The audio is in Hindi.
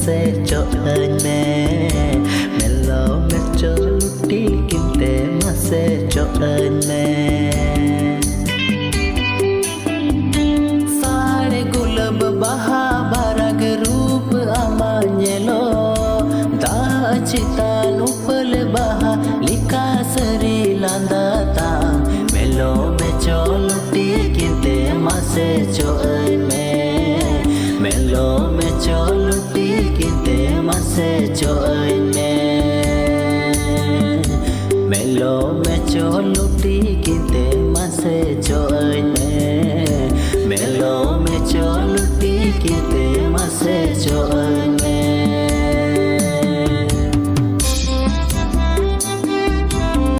से cho ơi mẹ lo mẹ cho lúc đi kinh tế mà sẽ cho ơi mẹ सारे गुलाब बहा बारग रूप आमान्यलो दाचिता नुपल बहा लिका सरी लांदाता मेलो में चो लुटी किंते मासे चो में मेलो में चो लुटी किंते मासे चो में मेलो में चो लुटी किंते मासे चो में मेलो में चो लुटी किंते मासे चो